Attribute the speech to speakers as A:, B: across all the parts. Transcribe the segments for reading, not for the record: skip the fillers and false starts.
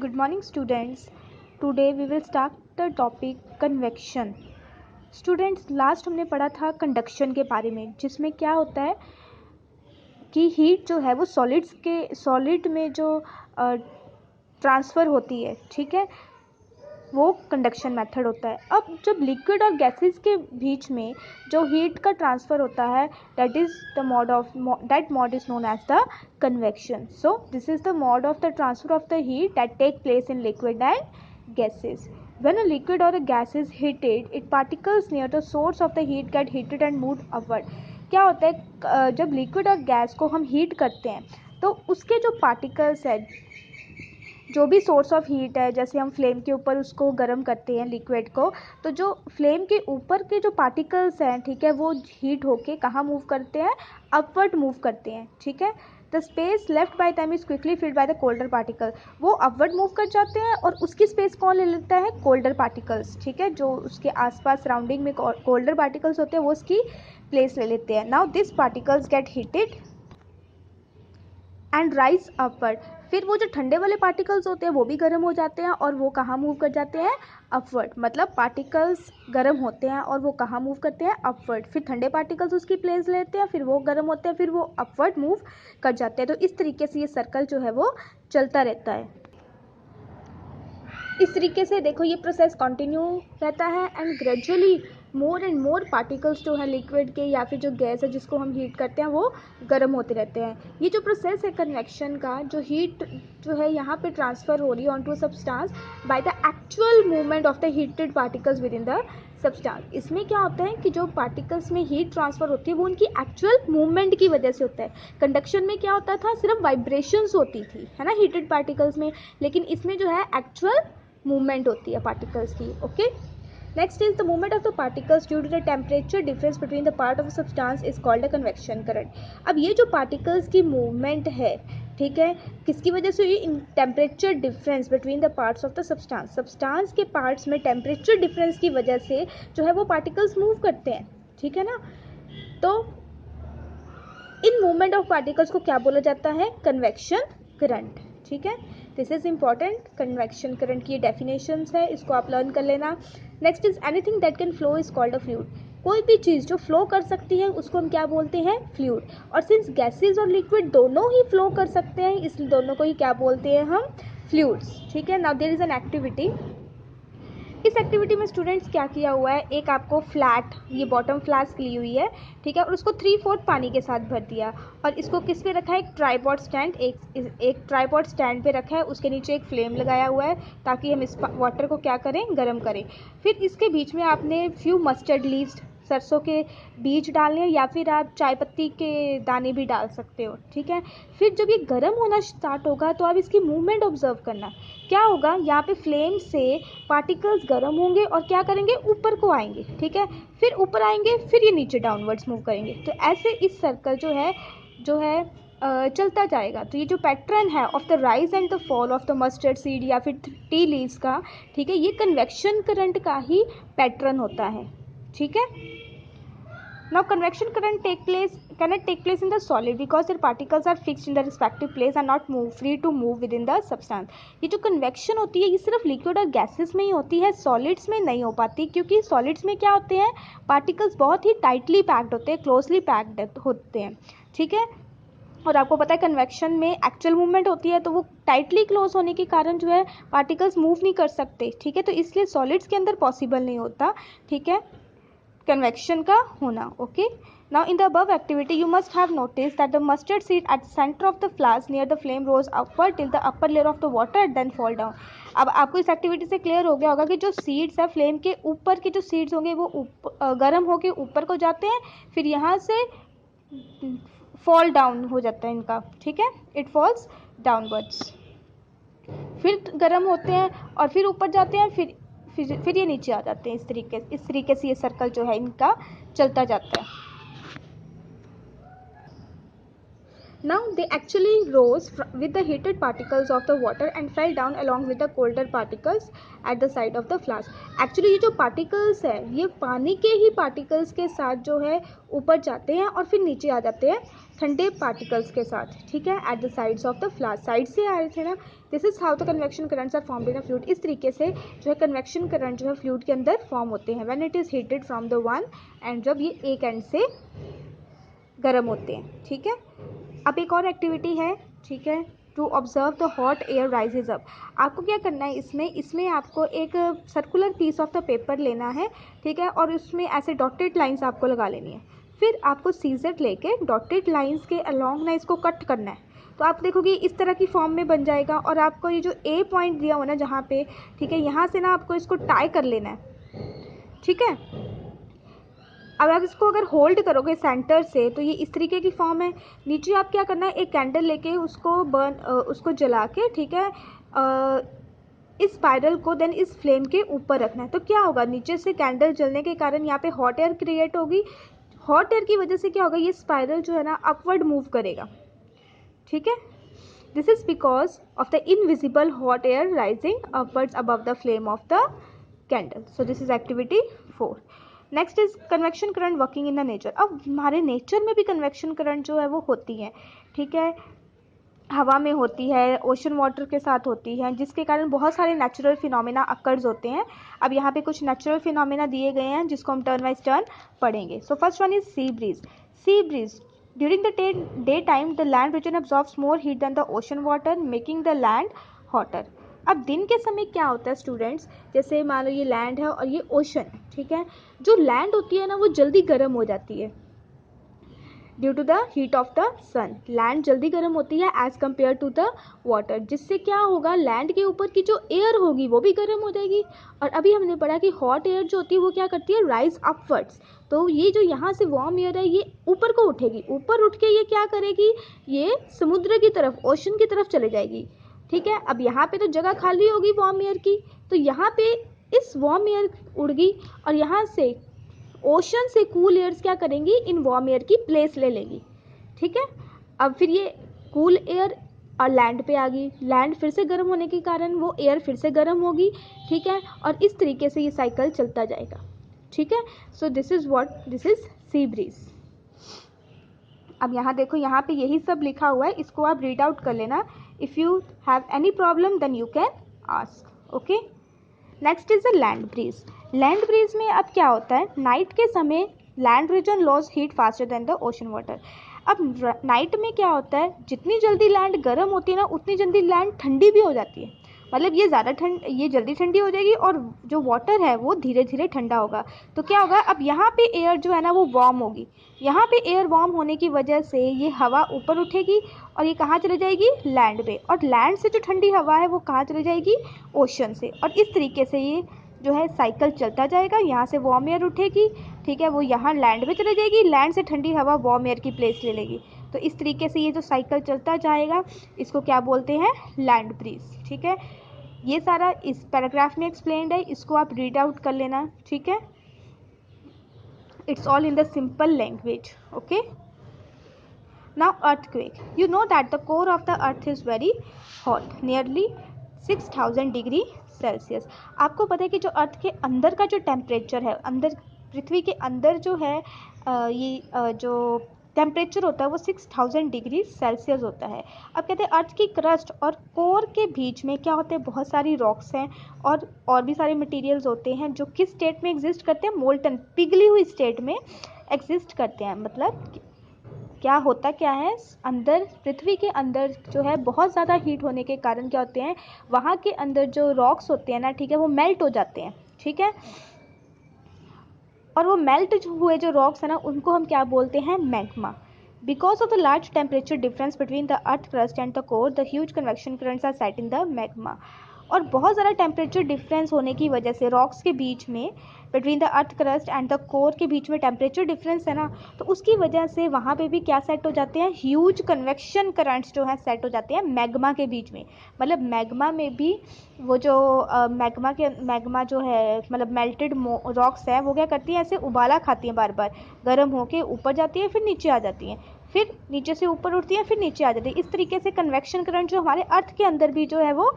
A: Good morning, students. Today we will start the topic convection. Students, last हमने पढ़ा था conduction के बारे में, जिसमें क्या होता है कि हीट जो है वो सॉलिड में जो ट्रांसफ़र होती है, ठीक है, वो कंडक्शन मेथड होता है. अब जब लिक्विड और गैसेस के बीच में जो हीट का ट्रांसफ़र होता है, that mode is known as the convection. So this is the mode of the transfer of the heat that take place in liquid and gases. When a liquid or a gas is heated, its particles near the source of the heat get heated and moved upward. क्या होता है, जब liquid और gas को हम heat करते हैं तो उसके जो पार्टिकल्स है, जो भी सोर्स ऑफ हीट है, जैसे हम फ्लेम के ऊपर उसको गर्म करते हैं लिक्विड को, तो जो फ्लेम के ऊपर के जो पार्टिकल्स हैं, ठीक है, वो हीट होके कहाँ मूव करते हैं, अपवर्ड मूव करते हैं, ठीक है. The space left by them is quickly filled by the colder particle. वो अपवर्ड मूव कर जाते हैं और उसकी स्पेस कौन ले लेता है, कोल्डर पार्टिकल्स, ठीक है, जो उसके आसपास सराउंडिंग में कोल्डर पार्टिकल्स होते हैं वो उसकी प्लेस ले लेते हैं. Now this particles gate heated and rise upward. फिर वो जो ठंडे वाले पार्टिकल्स होते हैं वो भी गर्म हो जाते हैं और वो कहाँ मूव कर जाते हैं, अपवर्ड. मतलब पार्टिकल्स गर्म होते हैं और वो कहाँ मूव करते हैं, अपवर्ड. फिर ठंडे पार्टिकल्स उसकी प्लेस लेते हैं, फिर वो गर्म होते हैं, फिर वो अपवर्ड मूव कर जाते हैं. तो इस तरीके से ये सर्कल जो है वो चलता रहता है. इस तरीके से देखो ये प्रोसेस कंटिन्यू रहता है and gradually more and more particles जो है लिक्विड के या फिर जो गैस है जिसको हम हीट करते हैं वो गर्म होते रहते हैं. ये जो प्रोसेस है कन्वेक्शन का, जो हीट जो है यहाँ पे ट्रांसफ़र हो रही है on to substance by the actual movement of the heated particles within the substance. इसमें क्या होता है कि जो पार्टिकल्स में हीट ट्रांसफ़र होती है वो उनकी एक्चुअल मूवमेंट की वजह से होता है. कंडक्शन में क्या होता था, सिर्फ वाइब्रेशंस होती थी, है ना, हीटेड पार्टिकल्स में, लेकिन इसमें जो है एक्चुअल मूवमेंट होती है पार्टिकल्स की. Okay, next is the movement of the particles due to the temperature difference between the part of the substance is called a convection current. अब ये जो पार्टिकल्स की मूवमेंट है, ठीक है, किसकी वजह से हुई, in temperature difference between the parts of the substance के पार्ट्स में टेम्परेचर डिफरेंस की वजह से जो है वो पार्टिकल्स मूव करते हैं, ठीक है ना. तो इन मूवमेंट ऑफ पार्टिकल्स को क्या बोला जाता है, कन्वेक्शन करंट, ठीक है. This is important. Convection current की डेफिनेशंस है, इसको आप लर्न कर लेना. Next is anything that can flow is called a fluid. कोई भी चीज़ जो फ्लो कर सकती है उसको हम क्या बोलते हैं, फ्लूइड. और सिंस गैसेज और लिक्विड दोनों ही फ्लो कर सकते हैं, इसलिए दोनों को ही क्या बोलते हैं हम, फ्लूइड्स, ठीक है. Now there is an activity. इस एक्टिविटी में स्टूडेंट्स क्या किया हुआ है, एक आपको फ्लैट, ये बॉटम फ्लास्क ली हुई है, ठीक है, और उसको 3/4 पानी के साथ भर दिया और इसको किस पे रखा है, एक ट्राइपॉड स्टैंड, एक ट्राइपॉड स्टैंड पे रखा है, उसके नीचे एक फ्लेम लगाया हुआ है ताकि हम इस वाटर को क्या करें, गर्म करें. फिर इसके बीच में आपने फ्यू मस्टर्ड लीव्स, सरसों के बीज डालने हैं या फिर आप चाय पत्ती के दाने भी डाल सकते हो, ठीक है. फिर जब ये गर्म होना स्टार्ट होगा तो आप इसकी मूवमेंट ऑब्जर्व करना. क्या होगा, यहाँ पे फ्लेम से पार्टिकल्स गर्म होंगे और क्या करेंगे, ऊपर को आएंगे, ठीक है, फिर ऊपर आएंगे, फिर ये नीचे डाउनवर्ड्स मूव करेंगे. तो ऐसे इस सर्कल जो है चलता जाएगा. तो ये जो पैटर्न है of the rise and the fall of the mustard seed या फिर टी लीव्स का, ठीक है, ये कन्वेक्शन करंट का ही पैटर्न होता है, ठीक है. Now convection current cannot take place in the solid because their particles are fixed in the respective place and not free to move within the substance. ये जो convection होती है ये सिर्फ liquid और gases में ही होती है, solids में नहीं हो पाती, क्योंकि solids में क्या होते हैं, particles बहुत ही tightly packed होते हैं, closely packed होते हैं, ठीक है. और आपको पता है कन्वेक्शन में एक्चुअल मूवमेंट होती है, तो वो टाइटली क्लोज होने के कारण जो है पार्टिकल्स मूव नहीं कर सकते, ठीक है. तो इसलिए सॉलिड्स के अंदर पॉसिबल नहीं होता, ठीक है, कन्वेक्शन का होना. Okay, now in the above activity you must have notice that the mustard seed at centre of the flask near the flame rose upward till the upper layer of the water then fall down. अब आपको इस activity से clear हो गया होगा कि जो seeds है फ्लेम के ऊपर के जो सीड्स होंगे वो गर्म होके ऊपर को जाते हैं, फिर यहाँ से फॉल डाउन हो जाता है इनका, ठीक है, इट फॉल्स डाउनवर्ड्स, फिर गर्म होते हैं और फिर ऊपर जाते हैं, फिर ये नीचे आ जाते हैं. इस तरीके से ये सर्कल जो है इनका चलता जाता है. Now they actually rose with the heated particles of the water and fell down along with the colder particles at the side of the flask. Actually ये जो particles है ये पानी के ही particles के साथ जो है ऊपर जाते हैं और फिर नीचे आ जाते हैं. ठंडे पार्टिकल्स के साथ, ठीक है, at the sides of the flask, side से आ रहे थे ना। This is how the convection currents are formed in a fluid. इस तरीके से जो है कन्वेक्शन करंट जो है फ्लूइड के अंदर फॉर्म होते हैं when it is heated from the one and, जब ये एक एंड से गर्म होते हैं, ठीक है। अब एक और एक्टिविटी है, ठीक है, to observe the hot air rises up. आपको क्या करना है इसमें आपको एक circular piece of the paper लेना है, ठीक है, और उसमें ऐसे डॉटेड लाइंस आपको लगा लेनी है। फिर आपको सीजर लेके डॉटेड लाइंस के अलॉन्ग ना इसको कट करना है। तो आप देखोगे इस तरह की फॉर्म में बन जाएगा। और आपको ये जो ए पॉइंट दिया हो ना जहाँ पे, ठीक है, यहाँ से ना आपको इसको टाई कर लेना है, ठीक है। अब आप इसको अगर होल्ड करोगे सेंटर से तो ये इस तरीके की फॉर्म है। नीचे आप क्या करना है, एक कैंडल लेके उसको जला के, ठीक है, इस स्पाइरल को देन इस फ्लेम के ऊपर रखना है। तो क्या होगा, नीचे से कैंडल जलने के कारण यहाँ पे हॉट एयर क्रिएट होगी। हॉट एयर की वजह से क्या होगा, ये स्पाइरल जो है ना अपवर्ड मूव करेगा, ठीक है। This is because of the invisible hot air rising upwards above the flame of the candle. So this is activity 4। Next is convection current working in the nature. अब हमारे nature में भी convection current जो है वो होती है, ठीक है, हवा में होती है, ओशन वाटर के साथ होती है, जिसके कारण बहुत सारे नेचुरल फिनोमेना अकर्स होते हैं। अब यहाँ पे कुछ नेचुरल फिनोमेना दिए गए हैं जिसको हम टर्न वाइज टर्न पढ़ेंगे। So first one is sea breeze. Sea breeze during the day time the land region absorbs more heat than the ocean water making the land hotter. अब दिन के समय क्या होता है स्टूडेंट्स, जैसे मान लो ये लैंड है और ये ओशन है, ठीक है। जो लैंड होती है ना वो जल्दी गर्म हो जाती है due to the heat of the sun. Land जल्दी गर्म होती है as compare to the water, जिससे क्या होगा, लैंड के ऊपर की जो एयर होगी वो भी गर्म हो जाएगी। और अभी हमने पढ़ा कि हॉट एयर जो होती है वो क्या करती है, राइज अपवर्ड्स। तो ये जो यहाँ से वार्म एयर है ये ऊपर को उठेगी, ऊपर उठ के ये क्या करेगी, ये समुद्र की तरफ, ओशन की तरफ चले जाएगी, ठीक है। अब यहाँ पे तो जगह खाली होगी वार्म एयर की, तो यहाँ पे इस वार्म एयर उड़गी और यहाँ से ओशन से कूल एयर्स क्या करेंगी, इन वार्म एयर की प्लेस ले लेंगी, ठीक है। अब फिर ये कूल एयर और लैंड पे आ गई, लैंड फिर से गर्म होने के कारण वो एयर फिर से गर्म होगी, ठीक है। और इस तरीके से ये साइकिल चलता जाएगा, ठीक है। So this is sea bridge. अब यहाँ देखो, यहाँ पे यही सब लिखा हुआ है, इसको आप रीड आउट कर लेना। If you have any problem then you can ask, okay. Next is a land breeze. Land breeze में अब क्या होता है, नाइट के समय land region loss heat faster than the ocean water. अब नाइट में क्या होता है, जितनी जल्दी लैंड गर्म होती है ना उतनी जल्दी लैंड ठंडी भी हो जाती है। मतलब ये जल्दी ठंडी हो जाएगी और जो वाटर है वो धीरे धीरे ठंडा होगा। तो क्या होगा, अब यहाँ पे एयर जो है ना वो वार्म होगी। यहाँ पे एयर वार्म होने की वजह से ये हवा ऊपर उठेगी और ये कहाँ चले जाएगी, लैंड पे। और लैंड से जो ठंडी हवा है वो कहाँ चले जाएगी, ओशन से। और इस तरीके से ये जो है साइकिल चलता जाएगा। यहाँ से वार्म एयर उठेगी, ठीक है, वो यहाँ लैंड पे चले जाएगी, लैंड से ठंडी हवा वार्म एयर की प्लेस ले लेगी। तो इस तरीके से ये जो साइकिल चलता जाएगा इसको क्या बोलते हैं, लैंड ब्रीज, ठीक है। ये सारा इस पैराग्राफ में एक्सप्लेन्ड है, इसको आप रीड आउट कर लेना, ठीक है। It's all in the simple language, okay. Now earthquake. You know that the core of the earth is very hot, nearly 6000 degree Celsius. आपको पता है कि जो अर्थ के अंदर का जो टेम्परेचर है, अंदर पृथ्वी के अंदर जो है जो टेम्परेचर होता है वो 6000 डिग्री सेल्सियस होता है। अब कहते हैं अर्थ की क्रस्ट और कोर के बीच में क्या होते हैं, बहुत सारी रॉक्स हैं और भी सारे मटेरियल्स होते हैं जो किस स्टेट में एग्जिस्ट करते हैं, मोल्टन, पिघली हुई स्टेट में एग्जिस्ट करते हैं। मतलब क्या होता क्या है, अंदर पृथ्वी के अंदर जो है बहुत ज़्यादा हीट होने के कारण क्या होते हैं, वहाँ के अंदर जो रॉक्स होते हैं ना, ठीक है, वो मेल्ट हो जाते हैं, ठीक है। और वो मेल्ट हुए जो रॉक्स है ना उनको हम क्या बोलते हैं, magma. Because of the large temperature difference between the earth crust and the core, the huge convection currents are set in the magma. और बहुत ज़्यादा टेम्परेचर डिफरेंस होने की वजह से रॉक्स के बीच में, between the earth crust and the core के बीच में टेम्परेचर डिफरेंस है ना, तो उसकी वजह से वहाँ पे भी क्या सेट हो जाते हैं, ह्यूज कन्वेक्शन करंट्स जो हैं सेट हो जाते हैं मैग्मा के बीच में। मतलब मैग्मा में भी वो जो मैग्मा जो है, मतलब मेल्टेड रॉक्स है, वो क्या करती हैं, ऐसे उबाला खाती हैं, बार बार गर्म होके ऊपर जाती है, फिर नीचे आ जाती हैं, फिर नीचे से ऊपर उठती हैं, फिर नीचे आ जाती है। इस तरीके से कन्वेक्शन करंट जो हमारे अर्थ के अंदर भी जो है वो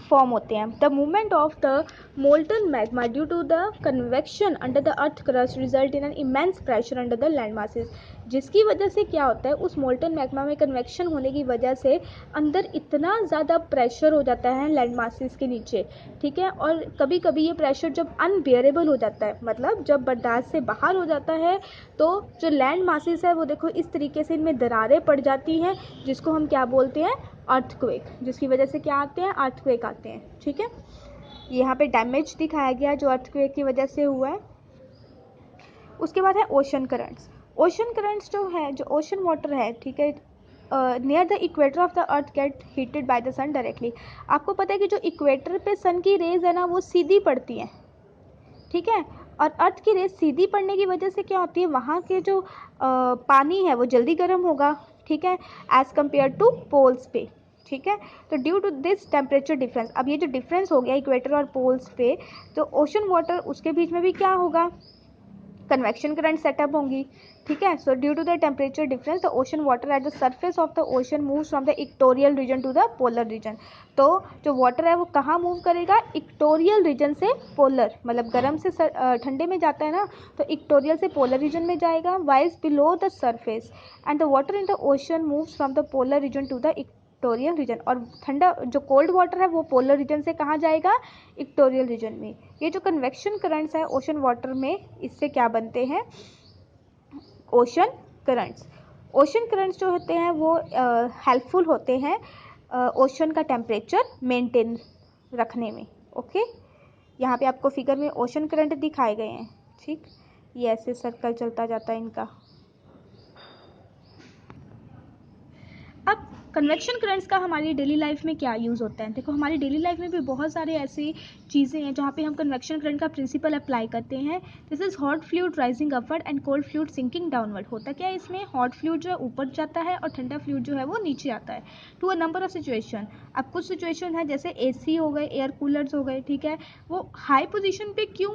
A: फॉर्म होते हैं। The movement of the molten magma due to the convection under the earth crust result in an immense pressure under the land masses, जिसकी वजह से क्या होता है, उस मोल्टन मैग्मा में कन्वेक्शन होने की वजह से अंदर इतना ज़्यादा प्रेशर हो जाता है लैंड मासेस के नीचे, ठीक है। और कभी कभी ये प्रेशर जब अनबियरेबल हो जाता है, मतलब जब बर्दाश्त से बाहर हो जाता है, तो जो लैंड मासेस है वो देखो इस तरीके से इनमें दरारें पड़ जाती हैं, जिसको हम क्या बोलते हैं, अर्थक्वेक, जिसकी वजह से क्या आते हैं, अर्थक्वेक आते हैं, ठीक है। यहाँ पे डैमेज दिखाया गया जो अर्थक्वेक की वजह से हुआ है। उसके बाद है ओशन करंट्स। ओशन करंट्स जो है, जो ओशन वाटर है, ठीक है, near the equator of the earth get heated by the sun directly. आपको पता है कि जो इक्वेटर पे सन की रेज है ना वो सीधी पड़ती हैं, ठीक है, और अर्थ की रेज सीधी पड़ने की वजह से क्या होती है, वहाँ के जो पानी है वो जल्दी गर्म होगा, ठीक है, एज कम्पेयर टू पोल्स पे, ठीक है। तो due to this temperature difference, अब ये जो डिफरेंस हो गया इक्वेटर और पोल्स पे, तो ओशन वाटर उसके बीच में भी क्या होगा, कन्वेक्शन करंट सेटअप होंगी, ठीक है। So due to the temperature difference the ocean water at the surface of the ocean moves from the equatorial region to the polar region. तो जो वाटर है वो कहाँ मूव करेगा, इक्वेटोरियल रीजन से पोलर, मतलब गर्म से ठंडे में जाता है ना, तो इक्वेटोरियल से पोलर रीजन में जाएगा, while below the surface, and the water in the ocean moves from the polar region to the equatorial region. और ठंडा जो कोल्ड वाटर है वो पोलर रीजन से कहाँ जाएगा, इक्वेटोरियल रीजन में। ये जो कन्वेक्शन करंट्स है ओशन वाटर में, इससे क्या बनते हैं, ओशन करंट्स। ओशन करंट्स जो होते हैं वो हेल्पफुल होते हैं ओशन का टेम्परेचर मेंटेन रखने में, ओके। यहाँ पे आपको फिगर में ओशन करंट दिखाए गए हैं, ठीक, ये ऐसे सर्कल चलता जाता है इनका। अब कन्वेक्शन करंट्स का हमारी डेली लाइफ में क्या यूज़ होता है, देखो हमारी डेली लाइफ में भी बहुत सारे ऐसी चीज़ें हैं जहाँ पे हम कन्वेक्शन करंट का प्रिंसिपल अप्लाई करते हैं। This is hot fluid rising upward and cold fluid sinking downward. होता क्या है इसमें, हॉट फ्लूइड जो है ऊपर जाता है और ठंडा फ्लूइड जो है वो नीचे आता है to a number of situation. अब कुछ सिचुएशन है जैसे AC हो गए, एयर कूलर्स हो गए, ठीक है, वो हाई पोजिशन पे क्यों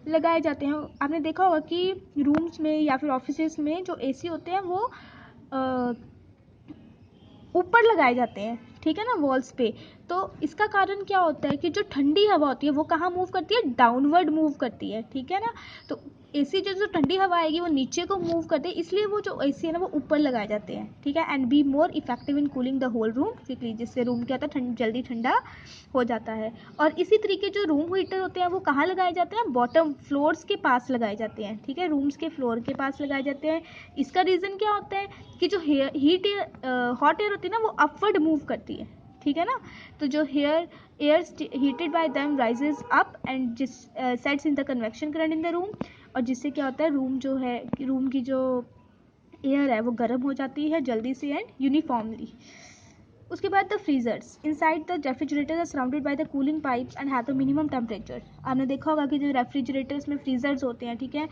A: लगाए जाते हैं। आपने देखा होगा कि रूम्स में या फिर ऑफिस में जो AC होते हैं वो ऊपर लगाए जाते हैं, ठीक है ना, वॉल्स पे। तो इसका कारण क्या होता है कि जो ठंडी हवा होती है वो कहाँ मूव करती है, डाउनवर्ड मूव करती है, ठीक है ना। तो AC जो ठंडी हवा आएगी वो नीचे को मूव करते हैं, इसलिए वो जो AC है ना वो ऊपर लगाए जाते हैं, ठीक है। And be more effective in cooling the whole room quickly, जिससे रूम क्या होता है, जल्दी ठंडा हो जाता है। और इसी तरीके जो रूम हीटर होते हैं वो कहाँ लगाए जाते हैं, बॉटम फ्लोर्स के पास लगाए जाते हैं, ठीक है, रूम्स के फ्लोर के पास लगाए जाते हैं। इसका रीज़न क्या होता है कि जो हॉट एयर होती है ना वो अपवर्ड मूव करती है, ठीक है ना। तो जो air heated by them rises up and जिस sets in the convection current in the room, और जिससे क्या होता है, रूम जो है, रूम की जो एयर है वो गर्म हो जाती है जल्दी से एंड यूनिफॉर्मली। उसके बाद the freezers inside the refrigerator are surrounded by the cooling pipes and have the minimum temperature. आपने देखा होगा कि जो रेफ्रिजरेटर्स में फ्रीजर्स होते हैं, ठीक है,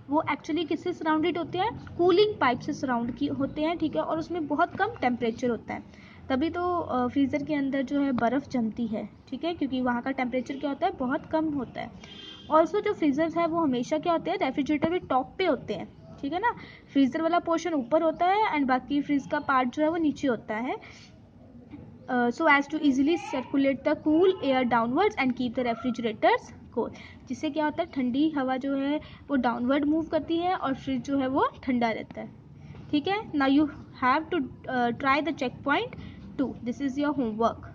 A: वो एक्चुअली किससे सराउंडेड होते हैं, कूलिंग पाइप से सराउंड की होते हैं, ठीक है, और उसमें बहुत कम टेम्परेचर होता है, तभी तो फ्रीज़र के अंदर जो है बर्फ़ जमती है, ठीक है, क्योंकि वहाँ का टेम्परेचर क्या होता है, बहुत कम होता है। ऑल्सो जो फ्रीज़र्स है वो हमेशा क्या होते हैं, रेफ्रिजरेटर के टॉप पे होते हैं, ठीक है ना। फ्रीज़र वाला पोर्शन ऊपर होता है एंड बाकी फ्रीज का पार्ट जो है वो नीचे होता है, so as to easily circulate the cool air downwards and keep the refrigerators cool। जिससे क्या होता है, ठंडी हवा जो है वो डाउनवर्ड मूव करती है और फ्रिज जो है वो ठंडा रहता है, ठीक है। Now you have to try the check point 2, this is your homework,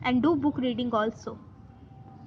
A: and do book reading also.